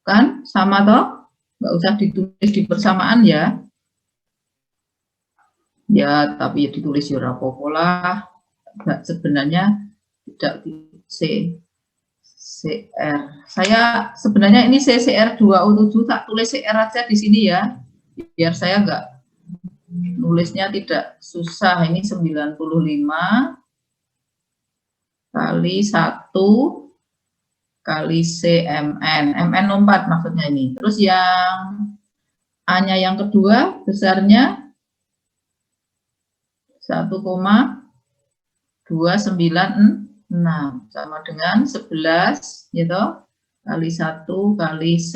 Kan sama toh, nggak usah ditulis di persamaan ya. Ya, tapi ya ditulis ya rapopo lah. Sebenarnya tidak CR. Saya sebenarnya ini CCR2O7, tak tulis CR aja di sini ya. Biar saya nggak nulisnya tidak susah. Ini 95 kali 1 kali CMN. MN 4 maksudnya ini. Terus yang A-nya yang kedua besarnya 1,296 sama dengan 11 gitu kali 1 kali C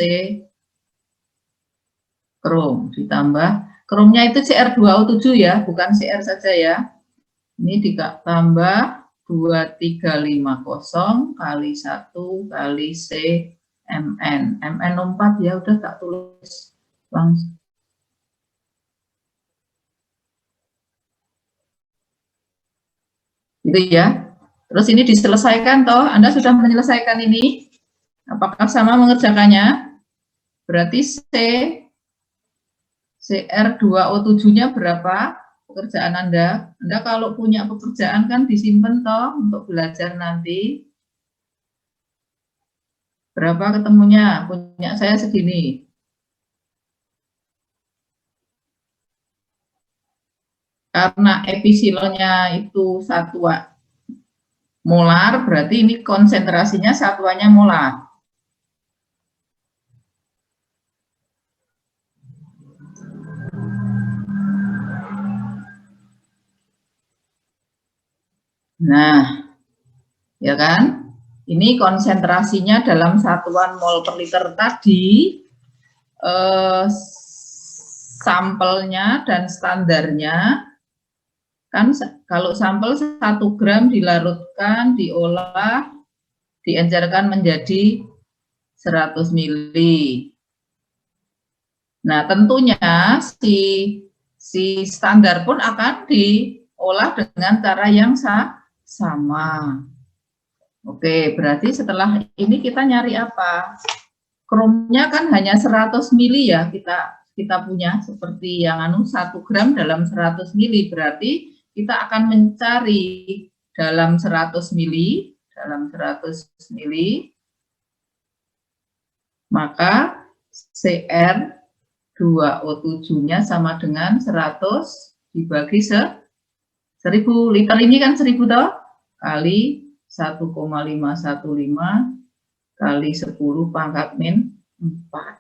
krom ditambah kromnya itu CR2O7 ya, bukan CR saja ya. Ini ditambah 2350 kali 1 kali C MN 4 ya, udah tak tulis langsung. Gitu ya. Terus ini diselesaikan toh, Anda sudah menyelesaikan ini? Apakah sama mengerjakannya? Berarti CR2O7-nya berapa pekerjaan Anda? Anda kalau punya pekerjaan kan disimpan toh untuk belajar nanti. Berapa ketemunya? Punya saya segini. Karena episilonnya itu satuan molar, berarti ini konsentrasinya satuannya molar. Nah, ya kan? Ini konsentrasinya dalam satuan mol per liter tadi, sampelnya dan standarnya, kan kalau sampel 1 gram dilarutkan, diolah, diencerkan menjadi 100 mili. Nah, tentunya si standar pun akan diolah dengan cara yang sama. Oke, berarti setelah ini kita nyari apa? Kromnya kan hanya 100 mili ya, kita punya seperti yang 1 gram dalam 100 mili, berarti kita akan mencari dalam 100 mili, maka CR2O7-nya sama dengan 100 dibagi 1000. Liter ini kan 1000 toh, kali 1,515 kali 10 pangkat min 4.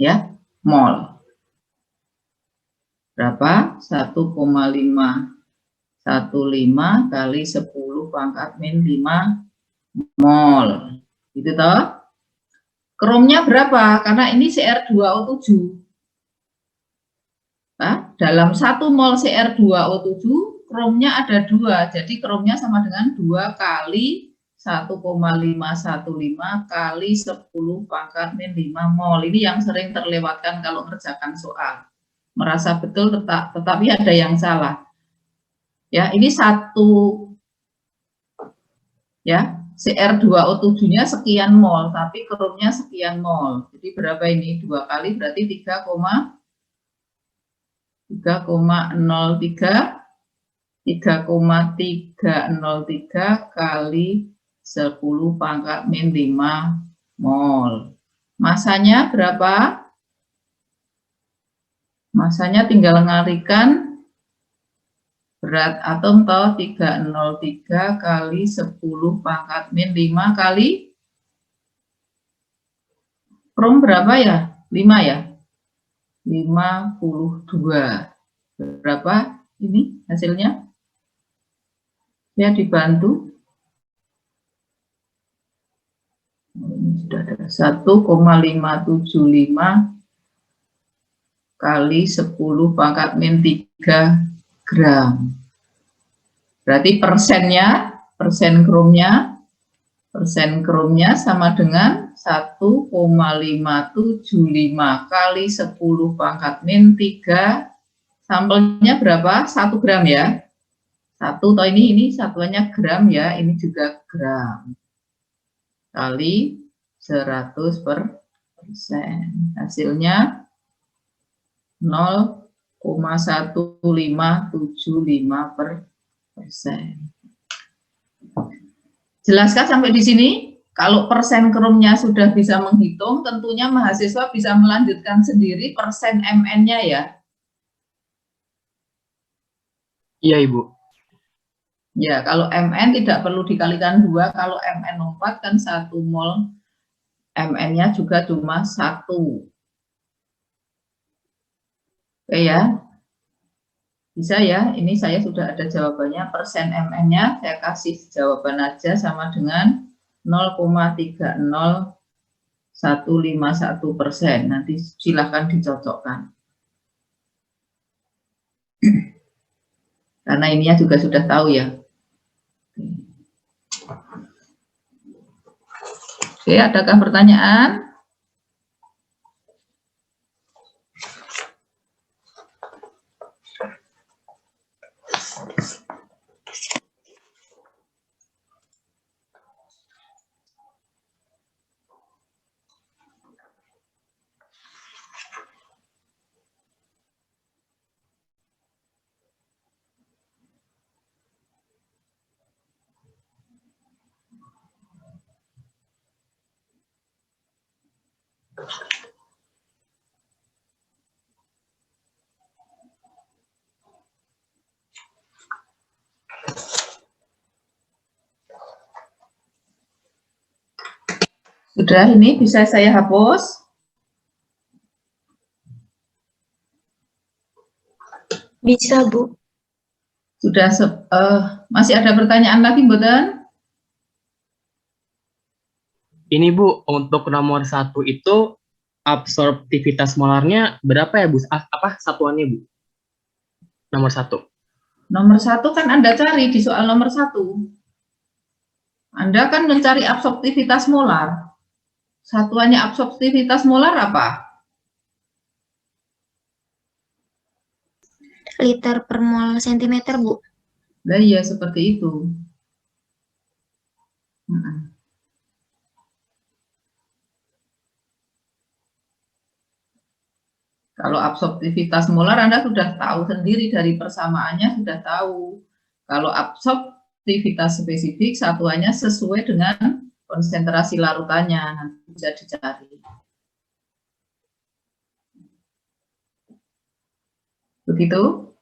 Ya, mol. Berapa? 1,515 kali 10 pangkat min 5 mol. Gitu toh. Kromnya berapa? Karena ini CR2O7. Nah, dalam 1 mol CR2O7, kromnya ada 2. Jadi kromnya sama dengan 2 kali 1,515 kali 10 pangkat min 5 mol. Ini yang sering terlewatkan kalau mengerjakan soal. Merasa betul tetapi ada yang salah. Ya, ini 1 ya, CR2O7-nya sekian mol, tapi kromnya sekian mol. Jadi berapa ini? 2 kali berarti 3,03 kali 10 pangkat min 5 mol. Masanya berapa? Masanya tinggal ngalikan berat atom toh 303 kali 10 pangkat min 5 kali krom berapa ya? 5 ya? 52. Berapa ini hasilnya? Ya, dibantu. Ini sudah ada 1,575 kali 10 pangkat min 3 gram. Berarti persen kromnya sama dengan 1,575 kali 10 pangkat min 3. Sampelnya berapa? 1 gram ya. 1 toh ini satuannya gram ya, ini juga gram. kali 100%. Hasilnya 0,1575%. Jelaskan sampai di sini? Kalau persen kerumnya sudah bisa menghitung, tentunya mahasiswa bisa melanjutkan sendiri persen MN-nya ya. Iya, Ibu. Ya, kalau MN tidak perlu dikalikan 2, kalau MN4 kan 1 mol, MN-nya juga cuma 1. Oke ya, bisa ya, ini saya sudah ada jawabannya, persen MN-nya saya kasih jawaban aja sama dengan 0,30151%. Nanti silahkan dicocokkan. Karena ininya juga sudah tahu ya. Oke, adakah pertanyaan? Sudah, ini bisa saya hapus? Bisa, Bu. Sudah, masih ada pertanyaan lagi, Mboten? Ini Bu, untuk nomor 1 itu absorptivitas molarnya berapa ya Bu? Apa satuannya Bu? Nomor 1. Nomor 1 kan Anda cari di soal nomor 1. Anda kan mencari absorptivitas molar. Satuannya absorptivitas molar apa? Liter per mol sentimeter, Bu. Nah, iya seperti itu. Kalau absorptivitas molar Anda sudah tahu sendiri dari persamaannya, sudah tahu. Kalau absorptivitas spesifik satuannya sesuai dengan konsentrasi larutannya, nanti bisa dicari. Begitu?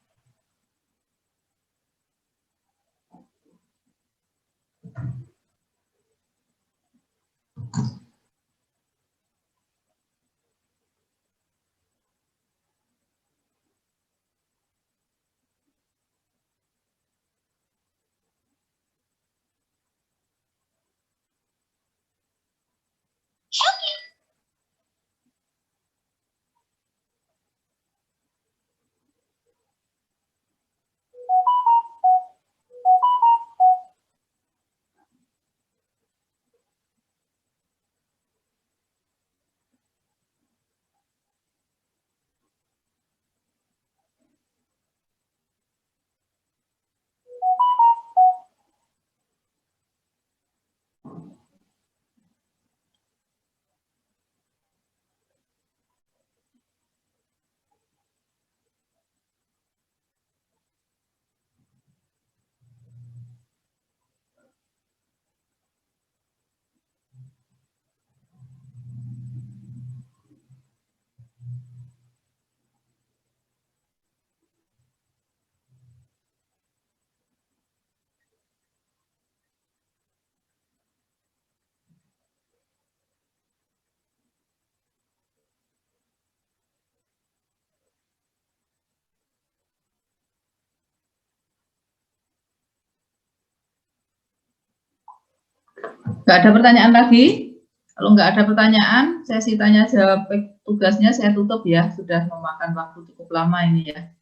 Nggak ada pertanyaan lagi? Kalau nggak ada pertanyaan, sesi tanya jawab tugasnya saya tutup ya. Sudah memakan waktu cukup lama ini ya.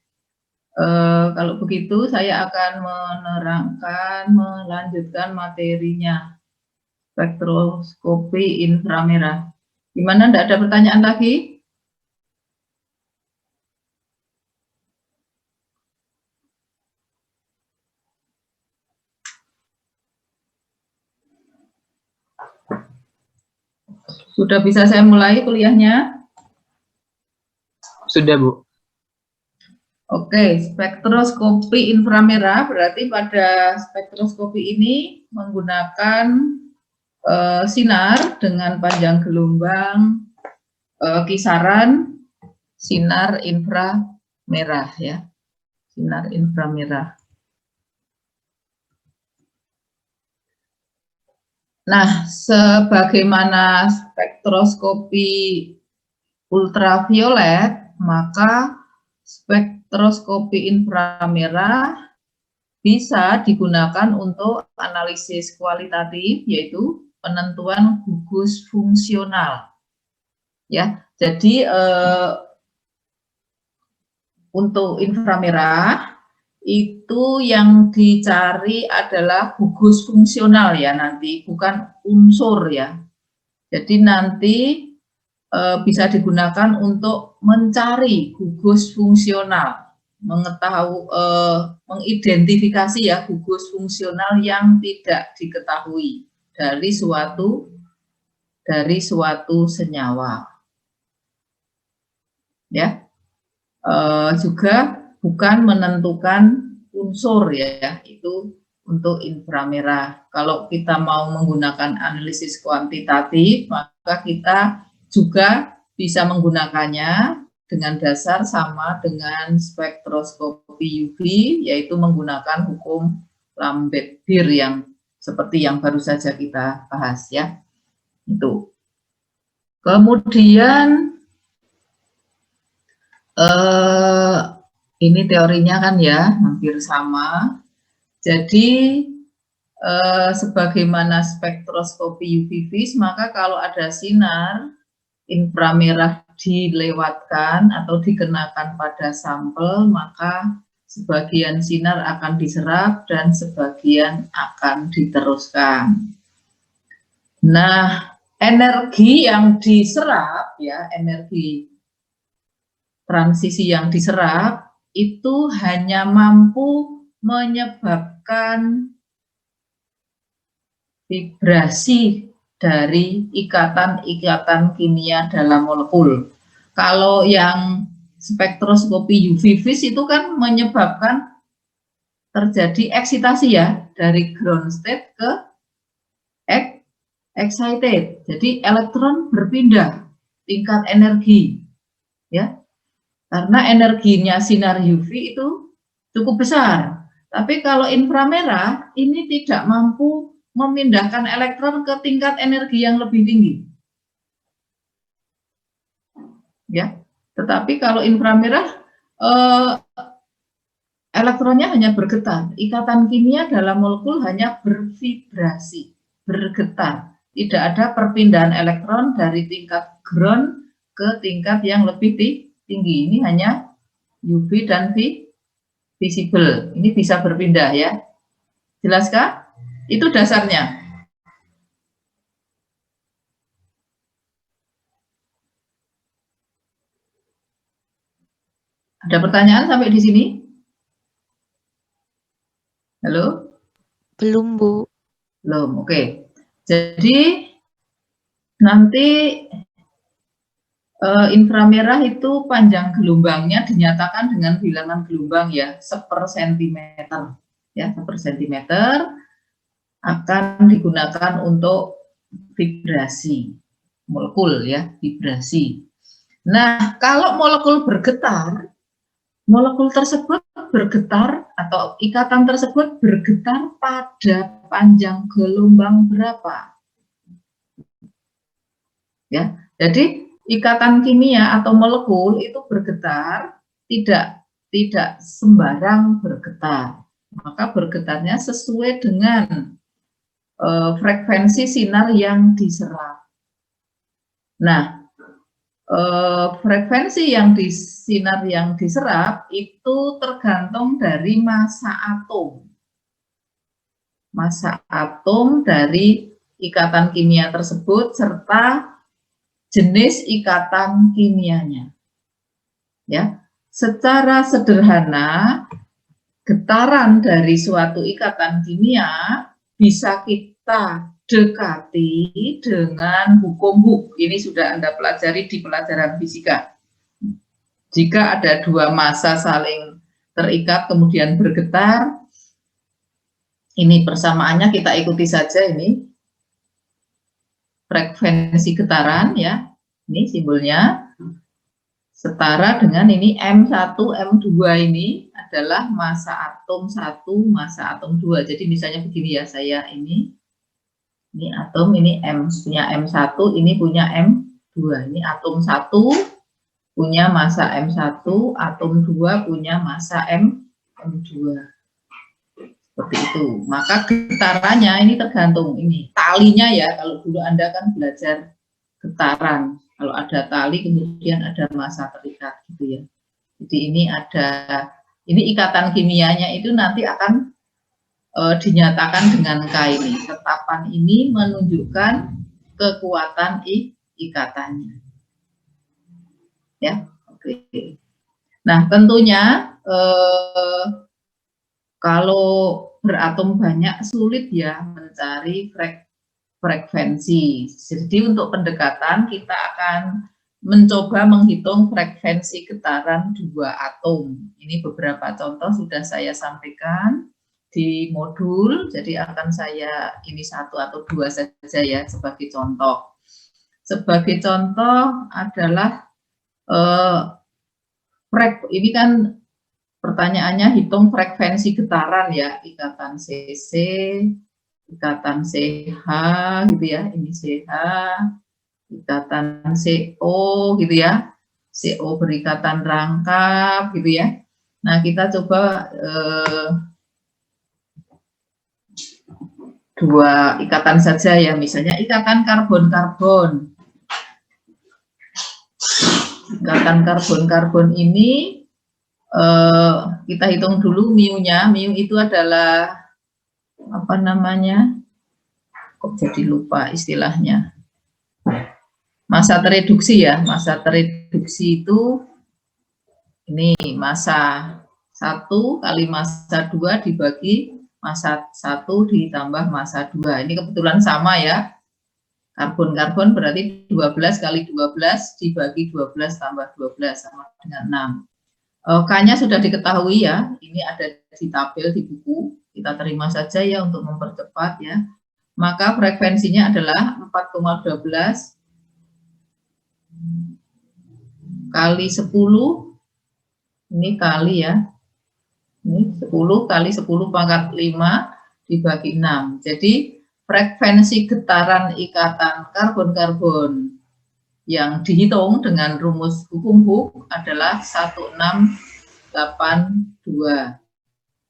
Kalau begitu saya akan melanjutkan materinya. Spektroskopi inframerah. Gimana, enggak ada pertanyaan lagi? Sudah bisa saya mulai kuliahnya? Sudah, Bu. Oke, spektroskopi inframerah berarti pada spektroskopi ini menggunakan sinar dengan panjang gelombang kisaran sinar inframerah ya, sinar inframerah. Nah, sebagaimana spektroskopi ultraviolet, maka spektroskopi inframerah bisa digunakan untuk analisis kualitatif, yaitu penentuan gugus fungsional. Ya, jadi untuk inframerah itu yang dicari adalah gugus fungsional ya nanti, bukan unsur ya. Jadi nanti bisa digunakan untuk mencari gugus fungsional, mengidentifikasi ya gugus fungsional yang tidak diketahui dari suatu senyawa. Ya, juga bukan menentukan unsur ya, itu untuk inframerah. Kalau kita mau menggunakan analisis kuantitatif, maka kita juga bisa menggunakannya dengan dasar sama dengan spektroskopi UV, yaitu menggunakan hukum Lambert-Beer yang seperti yang baru saja kita bahas ya. Itu. Kemudian ini teorinya kan ya hampir sama. Jadi sebagaimana spektroskopi UV vis, maka kalau ada sinar inframerah dilewatkan atau dikenakan pada sampel, maka sebagian sinar akan diserap dan sebagian akan diteruskan. Nah, energi yang diserap ya, energi transisi yang diserap itu hanya mampu menyebabkan vibrasi dari ikatan-ikatan kimia dalam molekul. Kalau yang spektroskopi UV vis itu kan menyebabkan terjadi eksitasi ya, dari ground state ke excited. Jadi elektron berpindah tingkat energi ya. Karena energinya sinar UV itu cukup besar. Tapi kalau inframerah ini tidak mampu memindahkan elektron ke tingkat energi yang lebih tinggi. Ya, tetapi kalau inframerah elektronnya hanya bergetar. Ikatan kimia dalam molekul hanya bervibrasi, bergetar. Tidak ada perpindahan elektron dari tingkat ground ke tingkat yang lebih tinggi. Ini hanya UV dan visible. Ini bisa berpindah ya. Jelaskah? Itu dasarnya. Ada pertanyaan sampai di sini? Halo? Belum, Bu. Belum, oke. Jadi nanti inframerah itu panjang gelombangnya dinyatakan dengan bilangan gelombang ya, 1/cm ya, 1/cm akan digunakan untuk vibrasi molekul ya, vibrasi. Nah, kalau molekul bergetar, molekul tersebut bergetar atau ikatan tersebut bergetar pada panjang gelombang berapa? Ya, jadi ikatan kimia atau molekul itu bergetar tidak sembarang bergetar, maka bergetarnya sesuai dengan frekuensi sinar yang diserap. Nah, frekuensi sinar yang diserap itu tergantung dari massa atom dari ikatan kimia tersebut serta jenis ikatan kimianya. Ya, secara sederhana getaran dari suatu ikatan kimia bisa kita dekati dengan hukum Hooke. Ini sudah Anda pelajari di pelajaran fisika. Jika ada dua massa saling terikat kemudian bergetar, ini persamaannya kita ikuti saja ini. Frekuensi getaran ya. Ini simbolnya setara dengan ini M1, M2 ini adalah massa atom 1, massa atom 2. Jadi misalnya begini ya, saya ini atom, ini M punya M1, ini punya M2. Ini atom 1 punya massa M1, atom 2 punya massa M2. Seperti itu. Maka getarannya ini tergantung ini talinya ya. Kalau dulu Anda kan belajar getaran. Kalau ada tali kemudian ada massa terikat gitu ya. Jadi ini ikatan kimianya itu nanti akan dinyatakan dengan K ini. Tetapan ini menunjukkan kekuatan ikatannya. Ya, oke. Nah, tentunya kalau beratom banyak sulit ya mencari frekuensi. Jadi untuk pendekatan kita akan mencoba menghitung frekuensi getaran dua atom. Ini beberapa contoh sudah saya sampaikan di modul, jadi akan saya ini satu atau dua saja ya sebagai contoh. Sebagai contoh adalah ini kan pertanyaannya hitung frekuensi getaran ya, ikatan CC, ikatan CH gitu ya, ini CH, ikatan CO gitu ya, CO berikatan rangkap gitu ya. Nah kita coba dua ikatan saja ya, misalnya ikatan karbon-karbon. Ikatan karbon-karbon ini kita hitung dulu mu-nya. Mu itu adalah apa namanya? Kok jadi lupa istilahnya. Massa tereduksi ya. Massa tereduksi itu ini massa 1 kali massa 2 dibagi massa 1 ditambah massa 2. Ini kebetulan sama ya. Karbon-karbon berarti 12 kali 12 dibagi 12 tambah 12 sama dengan 6. K-nya sudah diketahui ya. Ini ada di tabel di buku. Kita terima saja ya untuk mempercepat ya. Maka frekuensinya adalah 4,12 kali 10. Ini kali ya. Ini 10 kali 10 pangkat 5 dibagi 6. Jadi frekuensi getaran ikatan karbon-karbon yang dihitung dengan rumus hukum Hooke adalah 1682.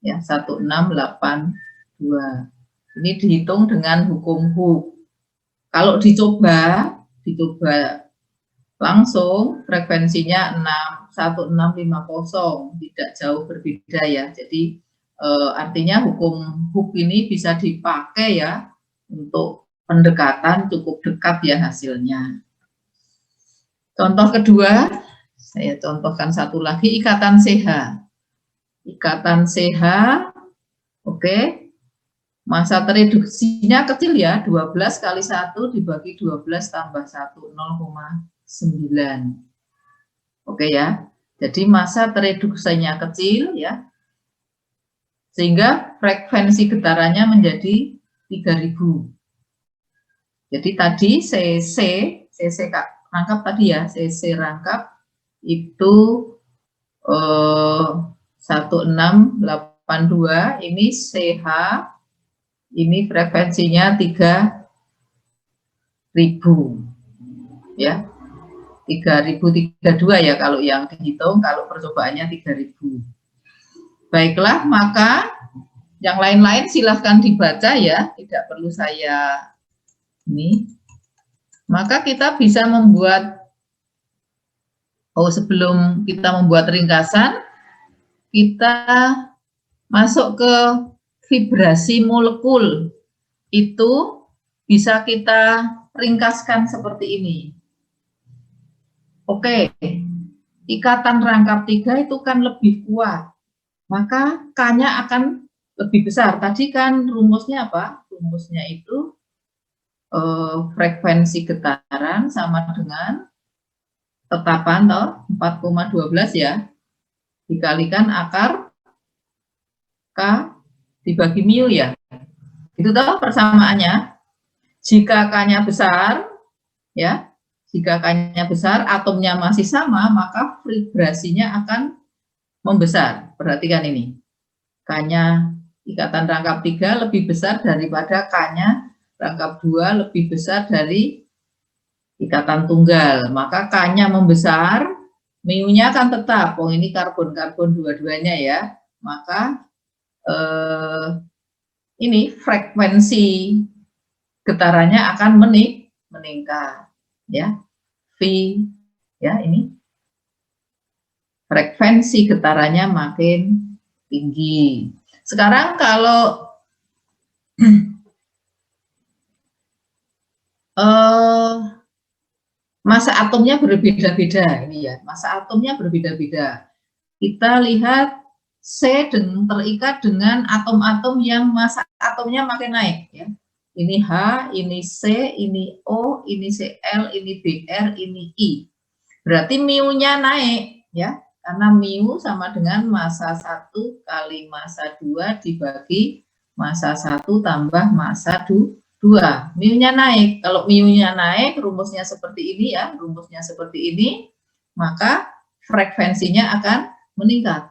Ya, 1682. Ini dihitung dengan hukum Hooke. Kalau dicoba langsung frekuensinya 1650, tidak jauh berbeda ya. Jadi artinya hukum Hooke ini bisa dipakai ya untuk pendekatan cukup dekat ya hasilnya. Contoh kedua, saya contohkan satu lagi, ikatan CH. Ikatan CH, oke. Massa tereduksinya kecil ya, 12 kali 1 dibagi 12 tambah 1, 0,9. Oke ya, jadi massa tereduksinya kecil ya, sehingga frekuensi getarannya menjadi 3000. Jadi tadi CC rangkap tadi ya, CC rangkap itu 1682, ini CH, ini frekuensinya 3000 ya, 3032 ya kalau yang dihitung, kalau percobaannya 3000. Baiklah, maka yang lain-lain silahkan dibaca ya, tidak perlu saya ini. Maka kita bisa membuat, sebelum kita membuat ringkasan, kita masuk ke vibrasi molekul. Itu bisa kita ringkaskan seperti ini. Oke, ikatan rangkap 3 itu kan lebih kuat, maka K-nya akan lebih besar. Tadi kan rumusnya apa? Rumusnya itu frekuensi getaran sama dengan tetapan toh 4,12 ya, dikalikan akar K dibagi mu ya. Itu toh persamaannya. Jika K-nya besar, ya, jika K-nya besar, atomnya masih sama, maka vibrasinya akan membesar. Perhatikan ini. K-nya ikatan rangkap 3 lebih besar daripada K-nya rangkap 2 lebih besar dari ikatan tunggal. Maka K-nya membesar, mu-nya akan tetap. Oh, ini karbon-karbon dua-duanya ya. Maka ini frekuensi getarannya akan meningkat ya. V ya, ini frekuensi getarannya makin tinggi. Sekarang kalau masa atomnya berbeda-beda ini ya, masa atomnya berbeda-beda. Kita lihat C terikat dengan atom-atom yang masa atomnya makin naik ya. Ini H, ini C, ini O, ini Cl, ini Br, ini I. Berarti mu-nya naik ya, karena mu sama dengan massa 1 kali massa 2 dibagi massa 1 tambah massa 2. Mu-nya naik. Kalau mu-nya naik, rumusnya seperti ini ya, rumusnya seperti ini, maka frekuensinya akan meningkat.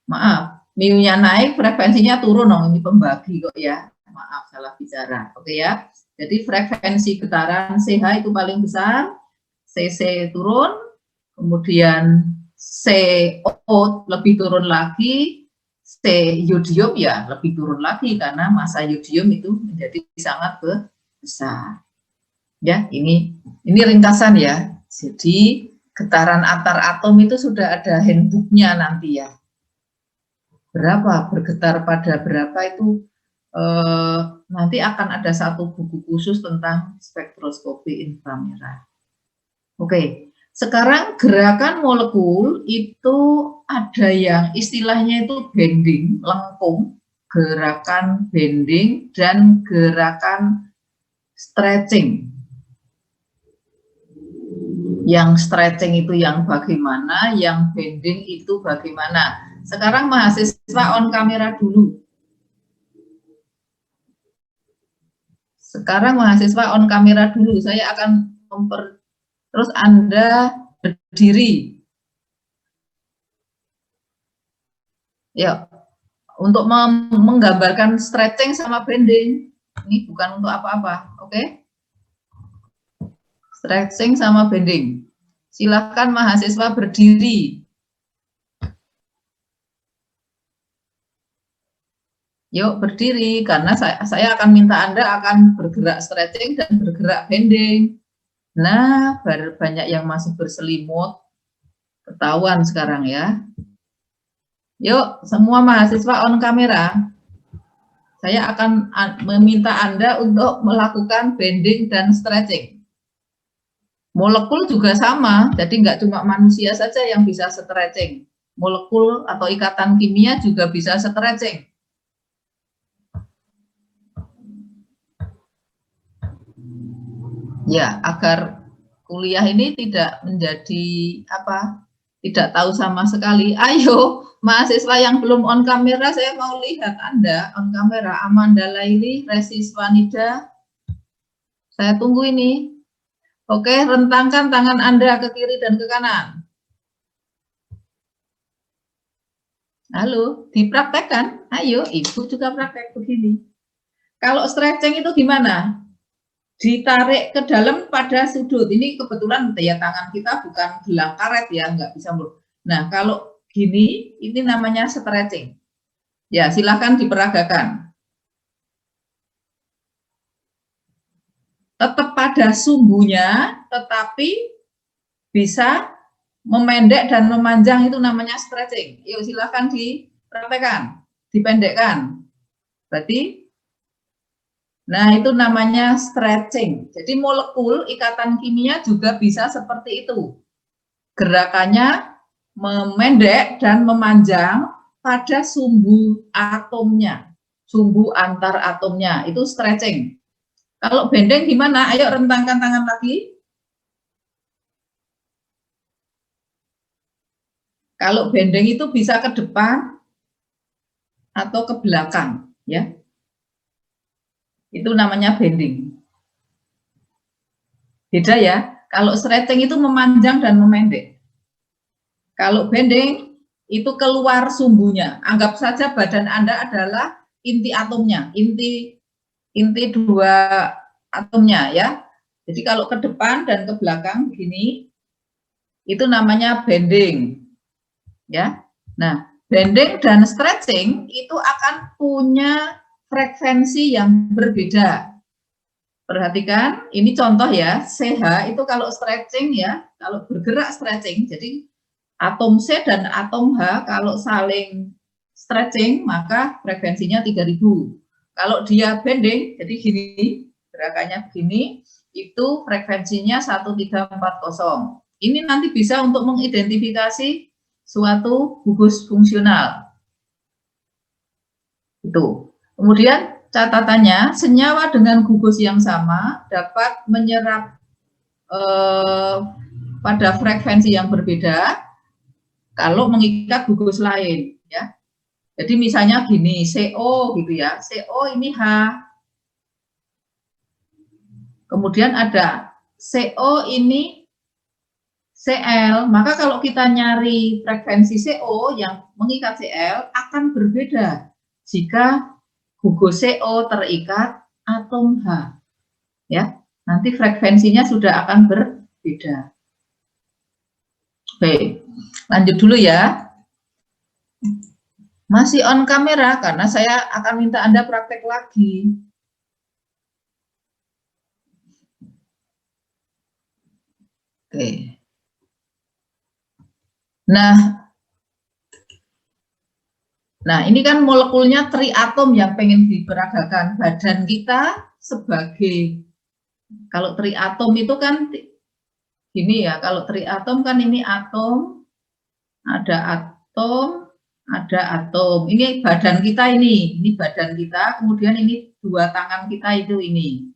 Maaf, mu-nya naik, frekuensinya turun dong, ini pembagi kok ya. Maaf, salah bicara. Oke ya. Jadi frekuensi getaran CH itu paling besar, CC turun, kemudian CO lebih turun lagi, C yodium ya lebih turun lagi karena massa yodium itu menjadi sangat besar. Ya, ini ringkasan ya. Jadi getaran antar atom itu sudah ada handbooknya nanti ya. Berapa bergetar pada berapa itu nanti akan ada satu buku khusus tentang spektroskopi inframerah. Oke, sekarang gerakan molekul itu ada yang istilahnya itu bending, lengkung, gerakan bending dan gerakan stretching. Yang stretching itu yang bagaimana, yang bending itu bagaimana. Sekarang mahasiswa on kamera dulu. Sekarang mahasiswa on kamera dulu. Saya akan terus Anda berdiri. Ya, untuk menggambarkan stretching sama bending. Ini bukan untuk apa-apa, oke? Stretching sama bending. Silakan mahasiswa berdiri. Yuk berdiri, karena saya akan minta Anda akan bergerak stretching dan bergerak bending. Nah, banyak yang masih berselimut, ketahuan sekarang ya. Yuk, semua mahasiswa on kamera. Saya akan meminta Anda untuk melakukan bending dan stretching. Molekul juga sama, jadi nggak cuma manusia saja yang bisa stretching. Molekul atau ikatan kimia juga bisa stretching. Ya, agar kuliah ini tidak menjadi tidak tahu sama sekali. Ayo, mahasiswa yang belum on kamera, saya mau lihat Anda on kamera. Amanda Laili, Resi Swanida, saya tunggu ini. Oke, rentangkan tangan Anda ke kiri dan ke kanan. Halo, dipraktekkan. Ayo, Ibu juga praktek begini. Kalau stretching itu gimana? Ditarik ke dalam pada sudut. Ini kebetulan daya tangan kita bukan gelang karet ya, nggak bisa. Nah, kalau gini, ini namanya stretching. Ya, silahkan diperagakan. Tetap pada sumbunya, tetapi bisa memendek dan memanjang, itu namanya stretching. Yuk, silahkan dipraktekkan, dipendekkan. Berarti nah, itu namanya stretching. Jadi molekul ikatan kimia juga bisa seperti itu. Gerakannya memendek dan memanjang pada sumbu atomnya, sumbu antar atomnya, itu stretching. Kalau bending gimana? Ayo rentangkan tangan lagi. Kalau bending itu bisa ke depan atau ke belakang, ya. Itu namanya bending. Beda ya. Kalau stretching itu memanjang dan memendek. Kalau bending itu keluar sumbunya. Anggap saja badan Anda adalah inti atomnya, inti dua atomnya, ya. Jadi kalau ke depan dan ke belakang begini, itu namanya bending, ya. Nah, bending dan stretching itu akan punya frekuensi yang berbeda. Perhatikan, ini contoh ya, CH itu kalau stretching ya, kalau bergerak stretching, jadi atom C dan atom H kalau saling stretching maka frekuensinya 3000. Kalau dia bending, jadi gini, gerakannya begini, itu frekuensinya 1340. Ini nanti bisa untuk mengidentifikasi suatu gugus fungsional. Itu. Kemudian catatannya, senyawa dengan gugus yang sama dapat menyerap pada frekuensi yang berbeda kalau mengikat gugus lain, ya. Jadi misalnya gini, CO gitu ya, CO ini H. Kemudian ada CO ini Cl, maka kalau kita nyari frekuensi CO yang mengikat Cl akan berbeda jika gugus CO terikat atom H. Ya, nanti frekuensinya sudah akan berbeda. Oke, lanjut dulu ya. Masih on kamera karena saya akan minta Anda praktek lagi. Oke. Nah, ini kan molekulnya triatom yang pengen diperagakan. Badan kita sebagai, kalau triatom itu kan gini ya, kalau triatom kan ini atom, ada atom, ada atom. Ini badan kita ini badan kita, kemudian ini dua tangan kita itu ini.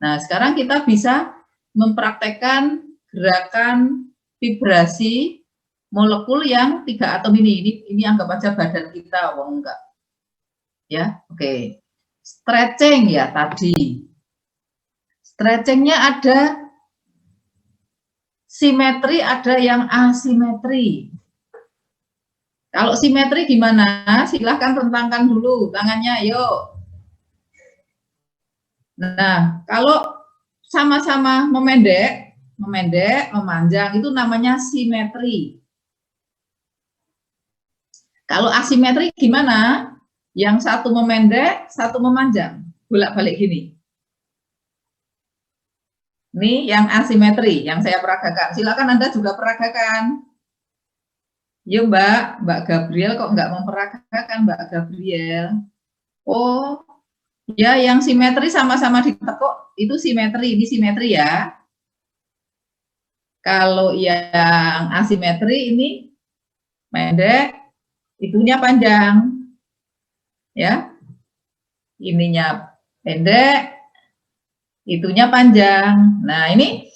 Nah, sekarang kita bisa mempraktekkan gerakan vibrasi molekul yang 3 atom ini anggap aja badan kita, wong enggak. Ya, oke. Stretching ya tadi. Stretchingnya ada simetri, ada yang asimetri. Kalau simetri gimana? Silahkan rentangkan dulu tangannya, yuk. Nah, kalau sama-sama memendek, memanjang, itu namanya simetri. Kalau asimetri gimana? Yang satu memendek, satu memanjang. Bolak-balik gini. Ini yang asimetri, yang saya peragakan. Silakan Anda juga peragakan. Yuk Mbak Gabriel kok nggak memperagakan Mbak Gabriel? Oh, ya yang simetri sama-sama ditekuk, itu simetri, ini simetri ya. Kalau yang asimetri ini pendek, itunya panjang, ya. Ininya pendek, itunya panjang. Nah, ini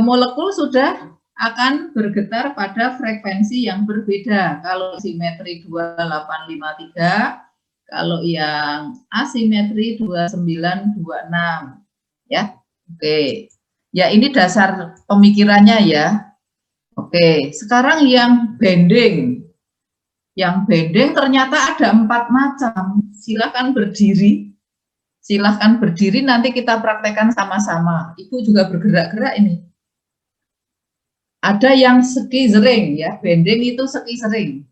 molekul sudah akan bergetar pada frekuensi yang berbeda. Kalau simetri 2853, kalau yang asimetri 2926, ya. Oke. Ya, ini dasar pemikirannya ya. Oke, sekarang yang bending. Yang bending ternyata ada 4 macam. Silahkan berdiri. Silahkan berdiri, nanti kita praktekkan sama-sama. Ibu juga bergerak-gerak ini. Ada yang ski-sering ya, bending itu ski-sering.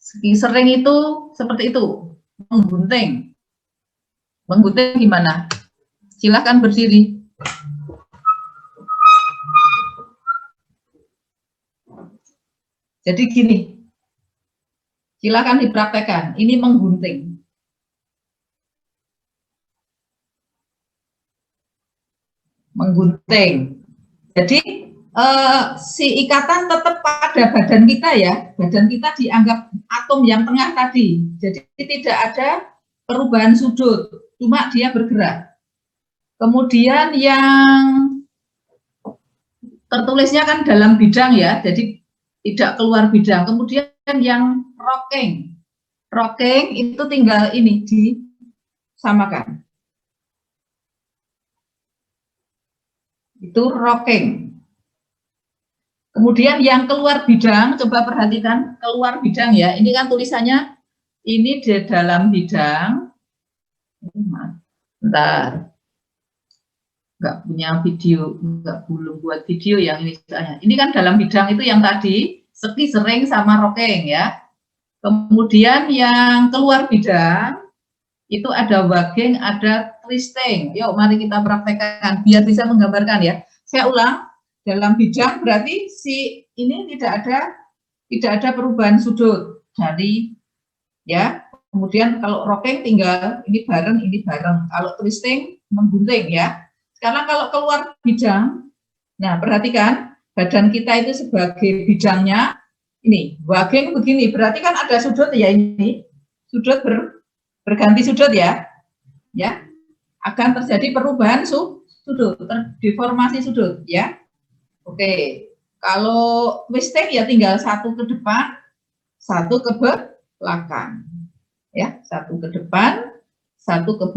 Ski-sering itu seperti itu, menggunting. Menggunting gimana? Silahkan berdiri. Jadi gini, silakan dipraktekkan. Ini menggunting. Menggunting. Jadi si ikatan tetap pada badan kita ya. Badan kita dianggap atom yang tengah tadi. Jadi tidak ada perubahan sudut. Cuma dia bergerak. Kemudian yang tertulisnya kan dalam bidang ya, jadi tidak keluar bidang. Kemudian yang rocking. Rocking itu tinggal ini disamakan. Itu rocking. Kemudian yang keluar bidang, coba perhatikan keluar bidang ya. Ini kan tulisannya ini di dalam bidang. Bentar. Nggak punya video, belum buat video yang ini soalnya. Ini kan dalam bidang itu yang tadi ski, sering sama rocking ya. Kemudian yang keluar bidang itu ada wagging, ada twisting. Yuk mari kita praktekkan biar bisa menggambarkan ya. Saya ulang. Dalam bidang berarti si ini tidak ada perubahan sudut dari ya. Kemudian kalau rocking tinggal ini bareng. Kalau twisting menggunting ya. Sekarang kalau keluar bidang, nah perhatikan badan kita itu sebagai bidangnya ini wagging begini. Berarti kan ada sudut ya, ini sudut berganti sudut ya. Ya. Akan terjadi perubahan sudut, deformasi sudut ya. Oke, kalau twisting ya tinggal satu ke depan, satu ke belakang, ya, satu ke depan, satu ke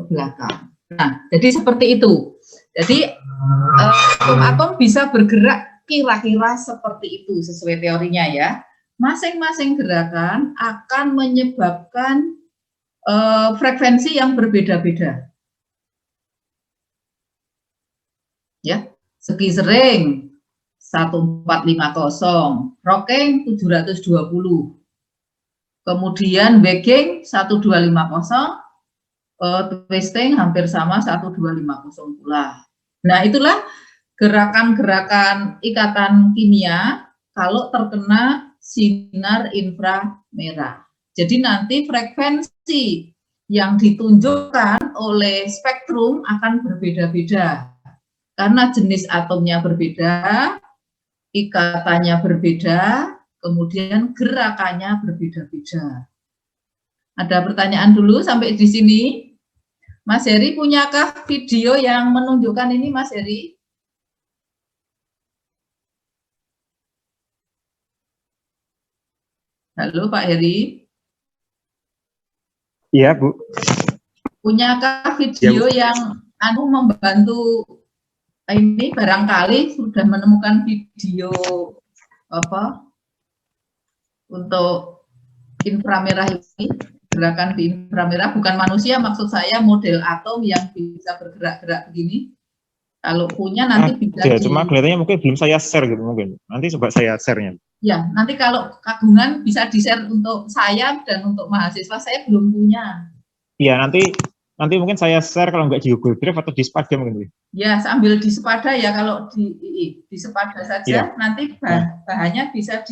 belakang. Nah, jadi seperti itu. Jadi atom-atom bisa bergerak kira-kira seperti itu sesuai teorinya ya. Masing-masing gerakan akan menyebabkan frekuensi yang berbeda-beda. Ya. Ski sering 1450, rocking 720, kemudian wagging 1250, twisting hampir sama 1250 pula. Nah itulah gerakan-gerakan ikatan kimia kalau terkena sinar inframerah. Jadi nanti frekuensi yang ditunjukkan oleh spektrum akan berbeda-beda. Karena jenis atomnya berbeda, ikatannya berbeda, kemudian gerakannya berbeda-beda. Ada pertanyaan dulu sampai di sini? Mas Heri, punyakah video yang menunjukkan ini, Mas Heri? Halo, Pak Heri. Iya, Bu. Punyakah video Ya, yang membantu ini barangkali sudah menemukan video apa untuk inframerah ini, gerakan di inframerah, bukan manusia, maksud saya model atom yang bisa bergerak-gerak begini. Kalau punya nanti bisa cuma kelihatannya mungkin belum saya share gitu mungkin. Nanti coba saya share-nya. Ya, nanti kalau kagungan bisa di-share untuk saya dan untuk mahasiswa, saya belum punya. Iya, nanti mungkin saya share kalau nggak di Google Drive atau di Spada mungkin. Ya, sambil di Spada ya, kalau di Spada saja, ya. Nanti bahannya bisa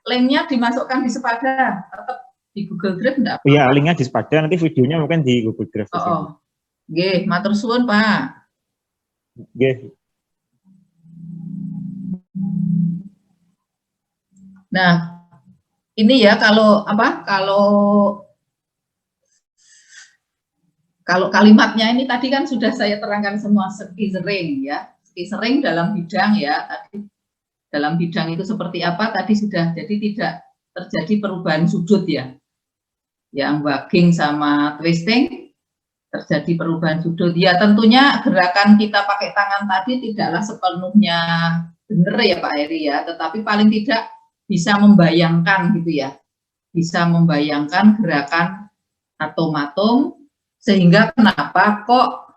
linknya dimasukkan di Spada, tetap di Google Drive enggak? Iya, linknya di Spada, nanti videonya mungkin di Google Drive. Oke, matur suwun, Pak. Oke. Nah, ini ya kalau kalimatnya ini tadi kan sudah saya terangkan semua, ski sering ya. Ski sering dalam bidang ya, tadi dalam bidang itu seperti apa tadi sudah, jadi tidak terjadi perubahan sudut ya. Yang wagging sama twisting terjadi perubahan sudut. Ya tentunya gerakan kita pakai tangan tadi tidaklah sepenuhnya benar ya Pak Heri ya, tetapi paling tidak bisa membayangkan gitu ya. Bisa membayangkan gerakan atom-atom, sehingga kenapa kok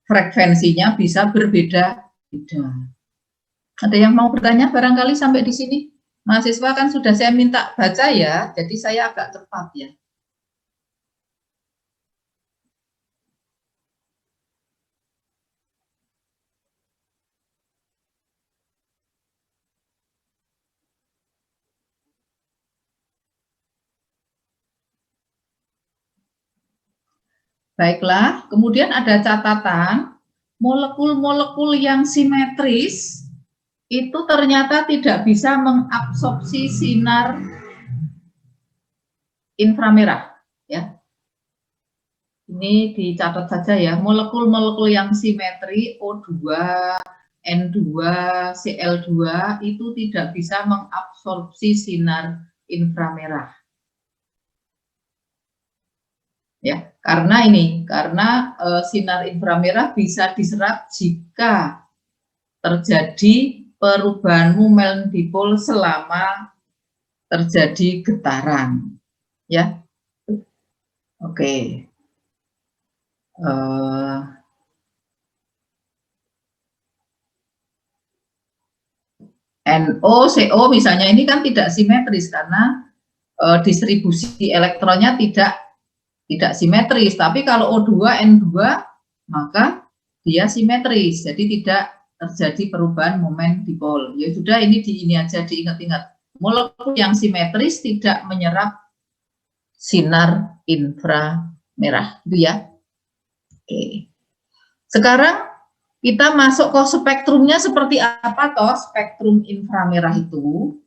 frekuensinya bisa berbeda-beda. Ada yang mau bertanya barangkali sampai di sini? Mahasiswa kan sudah saya minta baca ya, jadi saya agak cepat ya. Baiklah, kemudian ada catatan, molekul-molekul yang simetris itu ternyata tidak bisa mengabsorpsi sinar inframerah, ya. Ini dicatat saja ya, molekul-molekul yang simetri O2, N2, Cl2 itu tidak bisa mengabsorpsi sinar inframerah. Ya, karena sinar inframerah bisa diserap jika terjadi perubahan momen dipol selama terjadi getaran. Ya, oke. NO, CO misalnya ini kan tidak simetris karena distribusi elektronnya tidak simetris. Tapi kalau O2, N2 maka dia simetris. Jadi tidak terjadi perubahan momen dipol. Ya sudah, ini aja diingat-ingat. Molekul yang simetris tidak menyerap sinar inframerah, itu ya. Oke. Sekarang kita masuk ke spektrumnya seperti apa toh spektrum inframerah itu.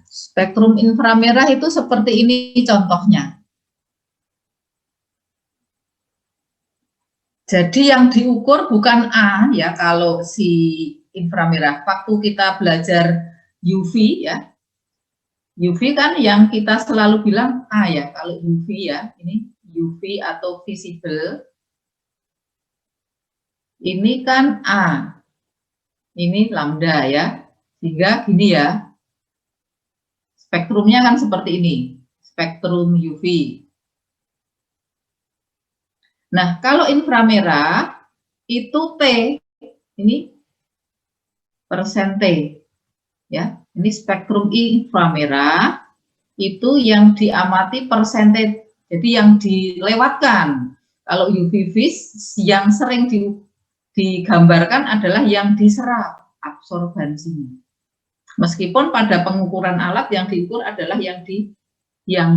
Spektrum inframerah itu seperti ini contohnya. Jadi yang diukur bukan A ya kalau si inframerah. Waktu kita belajar UV ya. UV kan yang kita selalu bilang A ya kalau UV ya. Ini UV atau visible. Ini kan A, ini lambda ya, sehingga gini ya, spektrumnya kan seperti ini, spektrum UV. Nah, kalau inframerah itu T, ini persen T, ya, ini spektrum inframerah itu yang diamati persen T, jadi yang dilewatkan. Kalau UV vis yang sering digambarkan adalah yang diserap absorbansinya. Meskipun pada pengukuran alat yang diukur adalah yang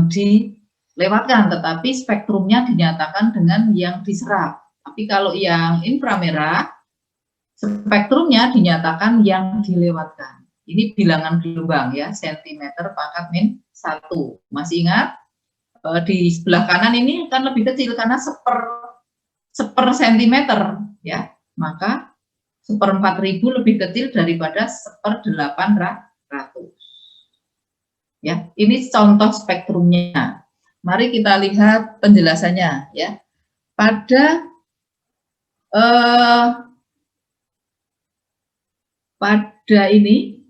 dilewatkan, tetapi spektrumnya dinyatakan dengan yang diserap. Tapi kalau yang inframerah, spektrumnya dinyatakan yang dilewatkan. Ini bilangan gelombang ya, sentimeter pangkat min 1. Masih ingat? Di sebelah kanan ini kan lebih kecil karena seper sentimeter ya. Maka 1/4000 lebih kecil daripada 1/800. Ya, ini contoh spektrumnya. Mari kita lihat penjelasannya ya. Pada ini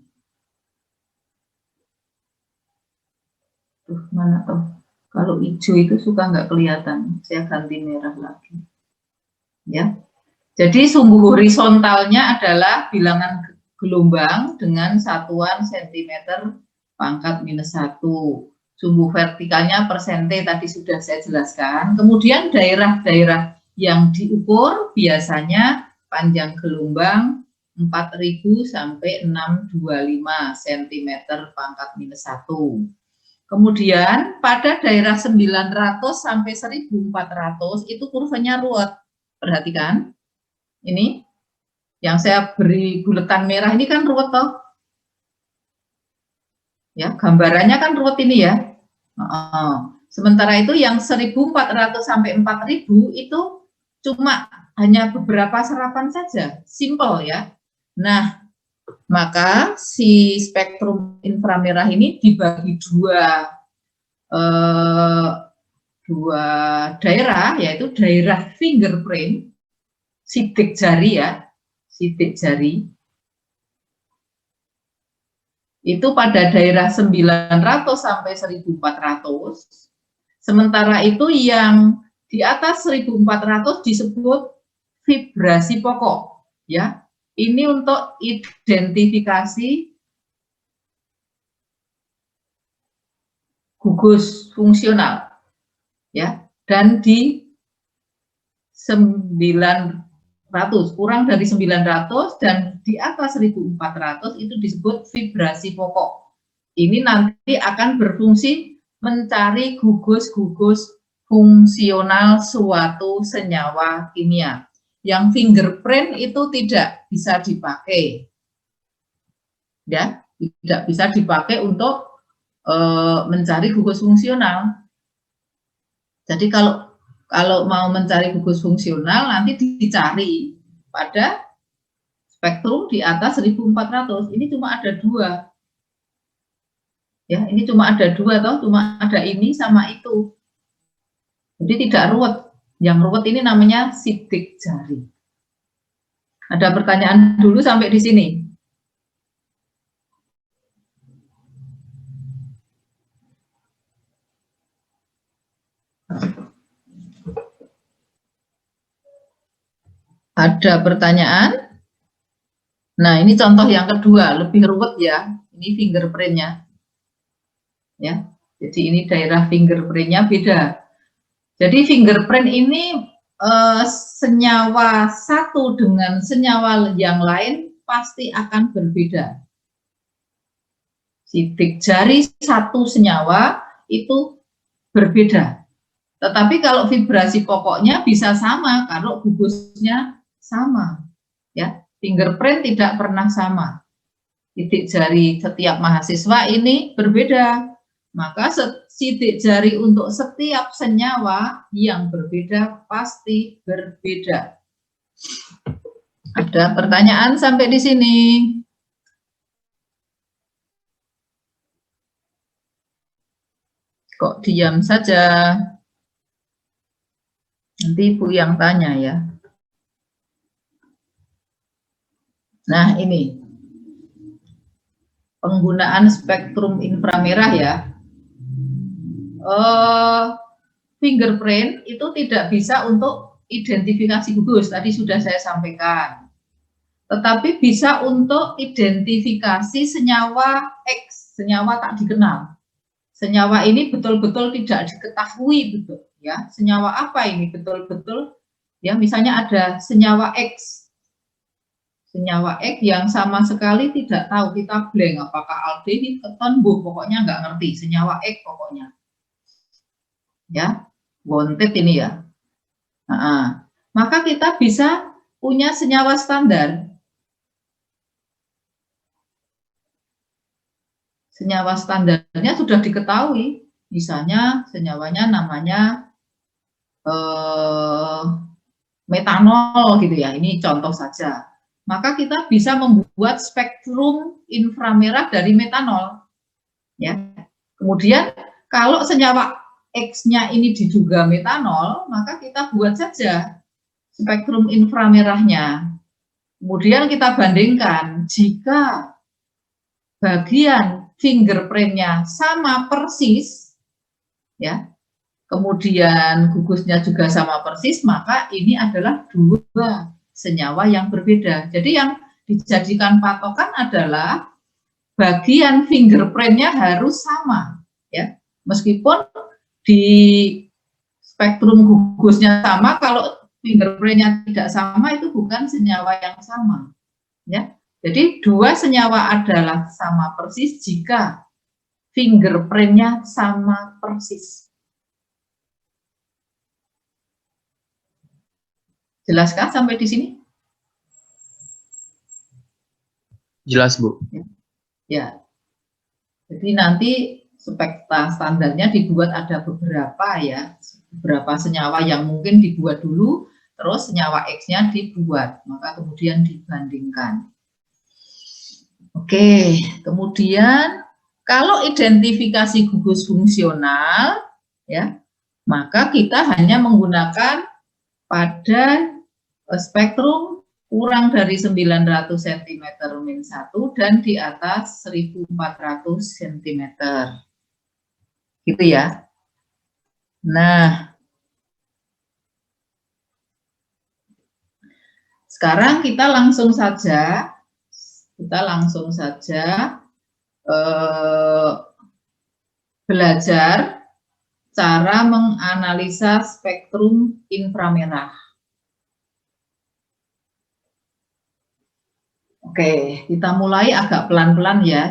mana tuh? Kalau hijau itu suka nggak kelihatan. Saya ganti merah lagi. Ya. Jadi sumbu horizontalnya adalah bilangan gelombang dengan satuan sentimeter pangkat minus 1. Sumbu vertikalnya persen T tadi sudah saya jelaskan. Kemudian daerah-daerah yang diukur biasanya panjang gelombang 4000 sampai 625 cm pangkat minus 1. Kemudian pada daerah 900 sampai 1400 itu kurvanya ruwet. Perhatikan. Ini yang saya beri buletan merah ini kan ruwet toh. Ya, gambarannya kan ruwet ini ya. Sementara itu yang 1400 sampai 4000 itu cuma hanya beberapa serapan saja, simple ya. Nah, maka si spektrum inframerah ini dibagi dua daerah, yaitu daerah fingerprint, sidik jari ya, sidik jari. Itu pada daerah 900 sampai 1400. Sementara itu yang di atas 1400 disebut vibrasi pokok ya. Ini untuk identifikasi gugus fungsional ya, dan di 900 kurang dari 900 dan di atas 1400 itu disebut vibrasi pokok. Ini nanti akan berfungsi mencari gugus-gugus fungsional suatu senyawa kimia. Yang fingerprint itu tidak bisa dipakai. Ya, tidak bisa dipakai untuk mencari gugus fungsional. Jadi kalau Kalau mau mencari gugus fungsional nanti dicari pada spektrum di atas 1400. Ini cuma ada 2. Ya, ini cuma ada 2 toh, cuma ada ini sama itu. Jadi tidak ruwet. Yang ruwet ini namanya sidik jari. Ada pertanyaan dulu sampai di sini? Ada pertanyaan? Nah, ini contoh yang kedua, lebih ruwet ya. Ini fingerprint-nya. Ya. Jadi ini daerah fingerprint-nya beda. Jadi fingerprint ini senyawa satu dengan senyawa yang lain pasti akan berbeda. Sidik jari satu senyawa itu berbeda. Tetapi kalau vibrasi pokoknya bisa sama kalau gugusnya sama. Ya, fingerprint tidak pernah sama. Sidik jari setiap mahasiswa ini berbeda. Maka sidik jari untuk setiap senyawa yang berbeda pasti berbeda. Ada pertanyaan sampai di sini? Kok diam saja? Nanti Ibu yang tanya ya. Nah, ini penggunaan spektrum inframerah ya. Fingerprint itu tidak bisa untuk identifikasi gugus, tadi sudah saya sampaikan. Tetapi bisa untuk identifikasi senyawa X, senyawa tak dikenal. Senyawa ini betul-betul tidak diketahui betul ya. Senyawa apa ini betul-betul ya, misalnya ada senyawa X. Senyawa X yang sama sekali tidak tahu, kita blank apakah aldehid, keton, pokoknya nggak ngerti, senyawa X pokoknya. Ya, wanted ini ya. Nah, maka kita bisa punya senyawa standar. Senyawa standarnya sudah diketahui, misalnya senyawanya namanya metanol gitu ya, ini contoh saja. Maka kita bisa membuat spektrum inframerah dari metanol. Ya. Kemudian kalau senyawa X-nya ini diduga metanol, maka kita buat saja spektrum inframerahnya. Kemudian kita bandingkan, jika bagian fingerprint-nya sama persis, ya, kemudian gugusnya juga sama persis, maka ini adalah 2 senyawa yang berbeda. Jadi yang dijadikan patokan adalah bagian fingerprint-nya harus sama, ya, meskipun di spektrum gugusnya sama, kalau fingerprint-nya tidak sama itu bukan senyawa yang sama, ya. Jadi 2 senyawa adalah sama persis jika fingerprint-nya sama persis. Jelaskah sampai di sini? Jelas, Bu. Ya. Jadi nanti spektra standarnya dibuat ada beberapa ya, beberapa senyawa yang mungkin dibuat dulu, terus senyawa X-nya dibuat, maka kemudian dibandingkan. Oke, kemudian kalau identifikasi gugus fungsional, ya, maka kita hanya menggunakan pada spektrum kurang dari 900 cm min 1 dan di atas 1400 cm. Gitu ya. Nah, sekarang kita langsung saja belajar cara menganalisa spektrum inframerah. Oke, kita mulai agak pelan-pelan ya,